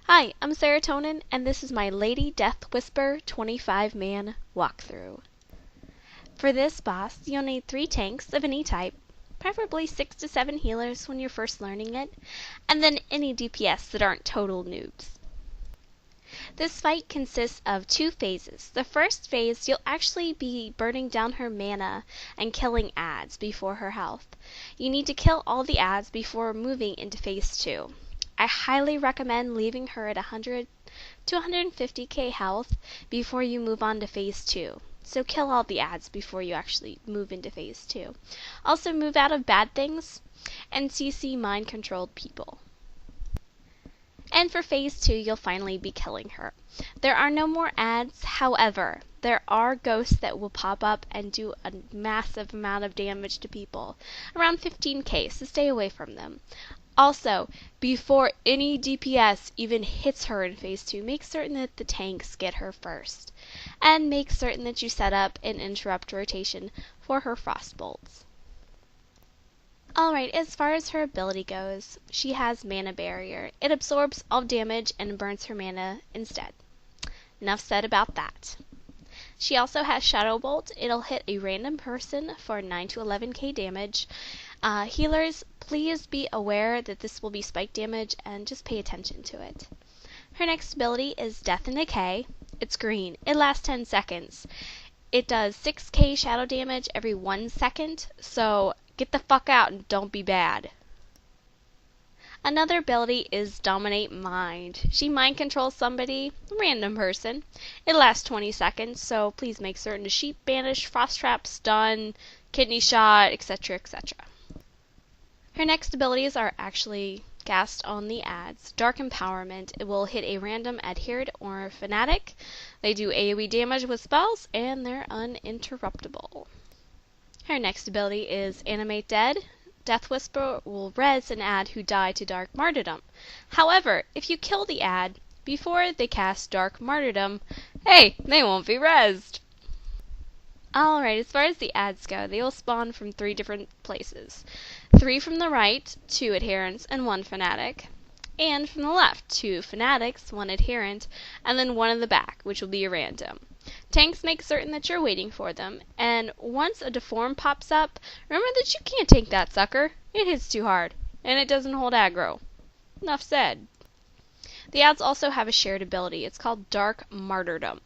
Hi, I'm Serotonin, and this is my Lady Deathwhisper 25-man walkthrough. For this boss, you'll need 3 tanks of any type, preferably 6 to 7 healers when you're first learning it, and then any DPS that aren't total noobs. This fight consists of 2 phases. The first phase, you'll actually be burning down her mana and killing adds before her health. You need to kill all the adds before moving into phase 2. I highly recommend leaving her at 100 to 150k health before you move on to phase 2. So kill all the adds before you actually move into phase 2. Also move out of bad things and CC mind controlled people. And for phase 2, you'll finally be killing her. There are no more adds, however, there are ghosts that will pop up and do a massive amount of damage to people. Around 15k, so stay away from them. Also, before any DPS even hits her in phase 2, make certain that the tanks get her first. And make certain that you set up an interrupt rotation for her frost bolts. Alright, as far as her ability goes, she has Mana Barrier. It absorbs all damage and burns her mana instead. Enough said about that. She also has Shadow Bolt. It'll hit a random person for 9 to 11k damage. Healers, please be aware that this will be spike damage and just pay attention to it. Her next ability is Death and Decay. It's green. It lasts 10 seconds. It does 6k shadow damage every 1 second, so get the fuck out and don't be bad. Another ability is Dominate Mind. She mind controls somebody, a random person. It lasts 20 seconds, so please make certain to sheep, banish, frost trap, stun, kidney shot, etc, etc. Her next abilities are actually cast on the adds. Dark Empowerment. It will hit a random adherent or fanatic. They do AoE damage with spells, and they're uninterruptible. Her next ability is Animate Dead. Deathwhisper will res an add who died to Dark Martyrdom. However, if you kill the add before they cast Dark Martyrdom, hey, they won't be rezzed. Alright, as far as the adds go, they will spawn from 3 different places. 3 from the right, 2 adherents, and 1 fanatic. And from the left, 2 fanatics, 1 adherent, and then 1 in the back, which will be a random. Tanks, make certain that you're waiting for them, and once a deform pops up, remember that you can't tank that sucker. It hits too hard, and it doesn't hold aggro. Enough said. The adds also have a shared ability. It's called Dark Martyrdom.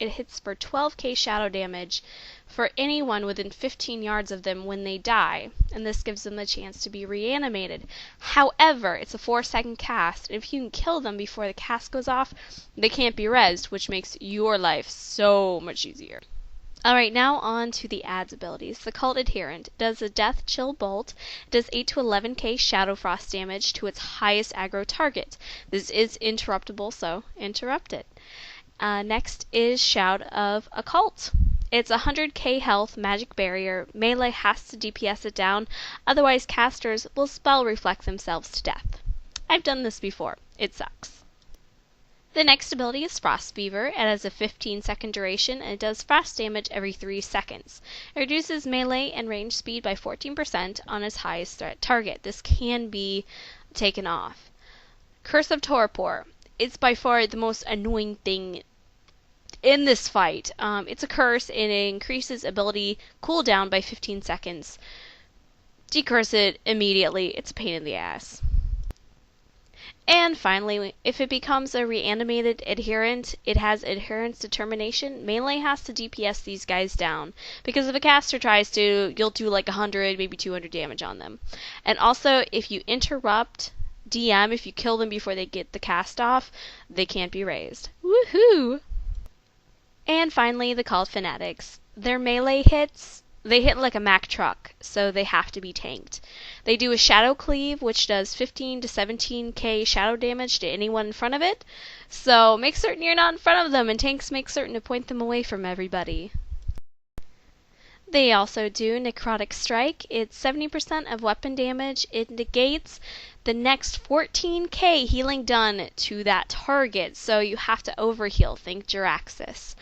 It hits for 12k shadow damage for anyone within 15 yards of them when they die, and this gives them the chance to be reanimated. However, it's a 4-second cast, and if you can kill them before the cast goes off, they can't be rezzed, which makes your life so much easier. Alright, now on to the adds abilities. The Cult Adherent does a Death Chill Bolt. It does 8 to 11k Shadow Frost damage to its highest aggro target. This is interruptible, so interrupt it. Next is Shout of Occult. It's 100k health magic barrier. Melee has to DPS it down, otherwise casters will spell reflect themselves to death. I've done this before. It sucks. The next ability is Frost Fever. It has a 15-second duration and it does frost damage every 3 seconds. It reduces melee and range speed by 14% on its highest threat target. This can be taken off. Curse of Torpor. It's by far the most annoying thing in this fight. It's a curse and it increases ability cooldown by 15 seconds. Decurse it immediately. It's a pain in the ass. And finally, if it becomes a reanimated adherent, it has Adherent's Determination. Melee has to DPS these guys down, because if a caster tries to, you'll do like 100, maybe 200 damage on them. And also, if you interrupt DM, if you kill them before they get the cast off, they can't be raised. Woohoo! And finally, the Cult Fanatics. Their melee hits, they hit like a Mack truck, so they have to be tanked. They do a Shadow Cleave, which does 15 to 17k shadow damage to anyone in front of it, so make certain you're not in front of them, and tanks make certain to point them away from everybody. They also do Necrotic Strike. It's 70% of weapon damage. It negates the next 14k healing done to that target, so you have to overheal. Think Jiraxis.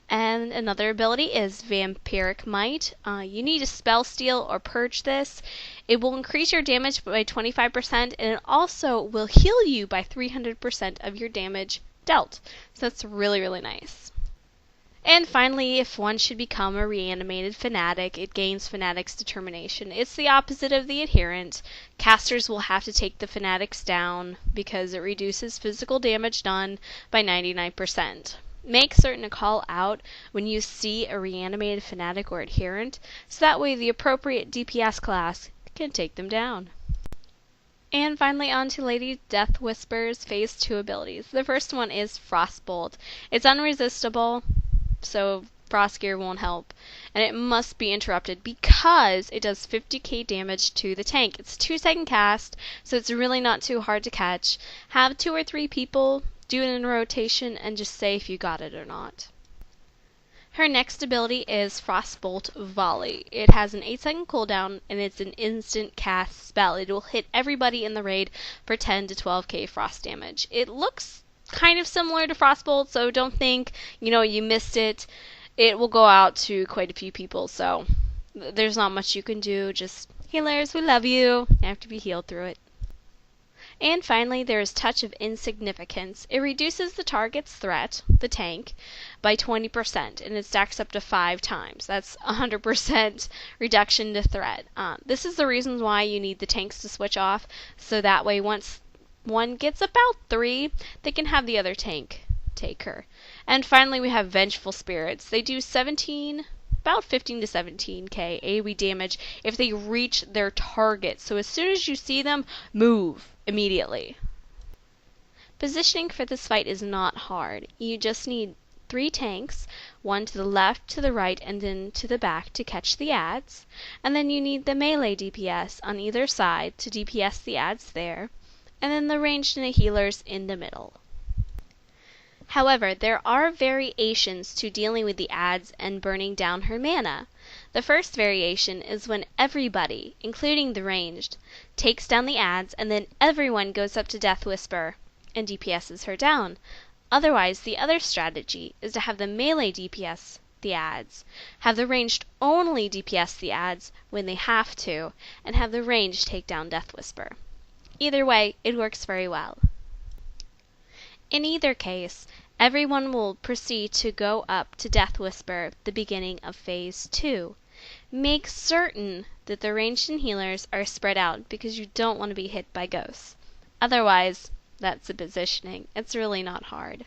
And another ability is Vampiric Might. You need to spell steal or purge this. It will increase your damage by 25%, and it also will heal you by 300% of your damage dealt. So that's really, really nice. And finally, if one should become a reanimated fanatic, it gains Fanatic's Determination. It's the opposite of the Adherent. Casters will have to take the Fanatics down because it reduces physical damage done by 99%. Make certain to call out when you see a reanimated fanatic or adherent, so that way the appropriate DPS class can take them down. And finally on to Lady Deathwhisper's Phase 2 abilities. The first one is Frostbolt. It's unresistible, so Frost Gear won't help. And it must be interrupted because it does 50k damage to the tank. It's a 2-second cast, so it's really not too hard to catch. Have 2 or 3 people do it in a rotation and just say if you got it or not. Her next ability is Frostbolt Volley. It has an 8-second cooldown and it's an instant cast spell. It will hit everybody in the raid for 10 to 12k frost damage. It looks kind of similar to Frostbolt, so don't think, you missed it. It will go out to quite a few people, so there's not much you can do. Just, healers, we love you. You have to be healed through it. And finally, there is Touch of Insignificance. It reduces the target's threat, the tank, by 20%, and it stacks up to 5 times. That's 100% reduction to threat. This is the reason why you need the tanks to switch off, so that way once one gets about 3, they can have the other tank take her. And finally, we have Vengeful Spirits. They do about 15 to 17k AoE damage if they reach their target. So as soon as you see them, move immediately. Positioning for this fight is not hard. You just need 3 tanks, one to the left, to the right, and then to the back to catch the adds. And then you need the melee DPS on either side to DPS the adds there. And then the ranged and the healers in the middle. However, there are variations to dealing with the adds and burning down her mana. The first variation is when everybody, including the ranged, takes down the adds and then everyone goes up to Deathwhisper and DPSs her down. Otherwise, the other strategy is to have the melee DPS the adds, have the ranged only DPS the adds when they have to, and have the ranged take down Deathwhisper. Either way, it works very well. In either case, everyone will proceed to go up to Deathwhisper the beginning of Phase 2. Make certain that the ranged and healers are spread out because you don't want to be hit by ghosts. Otherwise, that's the positioning. It's really not hard.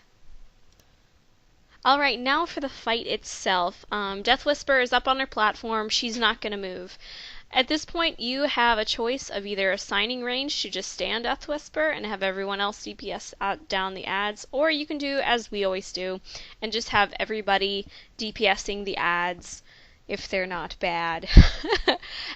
Alright, now for the fight itself. Deathwhisper is up on her platform. She's not going to move. At this point, you have a choice of either assigning range to just stay on Deathwhisper and have everyone else DPS down the adds, or you can do as we always do and just have everybody DPSing the adds if they're not bad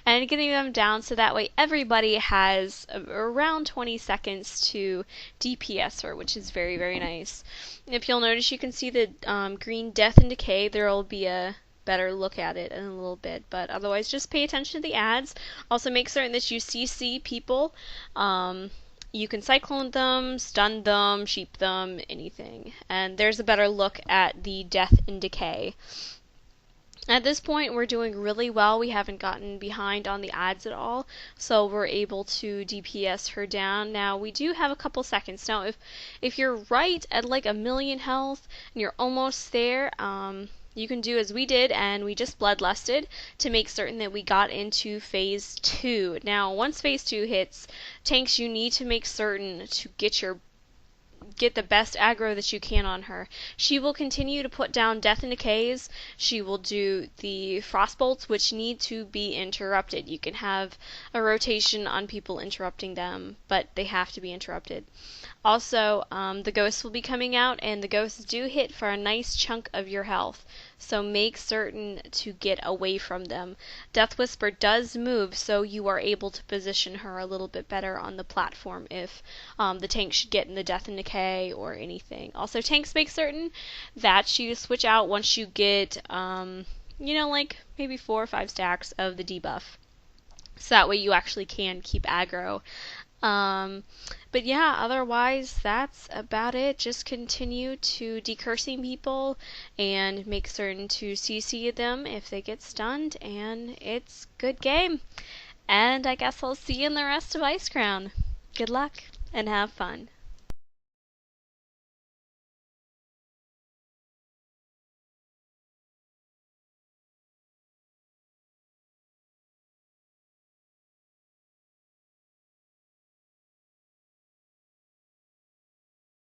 and getting them down so that way everybody has around 20 seconds to DPS her, which is very, very nice. If you'll notice, you can see the green Death and Decay. There will be a better look at it in a little bit, but otherwise just pay attention to the adds. Also make certain that you CC people. You can cyclone them, stun them, sheep them, anything. And there's a better look at the Death and Decay. At this point, we're doing really well. We haven't gotten behind on the adds at all, so we're able to DPS her down. Now, we do have a couple seconds. Now, if you're right at like 1,000,000 health and you're almost there, you can do as we did, and we just bloodlusted to make certain that we got into Phase 2. Now, once Phase 2 hits, tanks, you need to make certain to get the best aggro that you can on her. She will continue to put down Death and Decays. She will do the Frostbolts, which need to be interrupted. You can have a rotation on people interrupting them, but they have to be interrupted. Also, the ghosts will be coming out, and the ghosts do hit for a nice chunk of your health, so make certain to get away from them. Deathwhisper does move, so you are able to position her a little bit better on the platform if the tank should get in the Death and Decay or anything. Also, tanks, make certain that you switch out once you get, like maybe 4 or 5 stacks of the debuff, so that way you actually can keep aggro. Um, but yeah, otherwise, that's about it. Just continue to decursing people and make certain to CC them if they get stunned, and it's good game. And I guess I'll see you in the rest of Ice Crown. Good luck and have fun.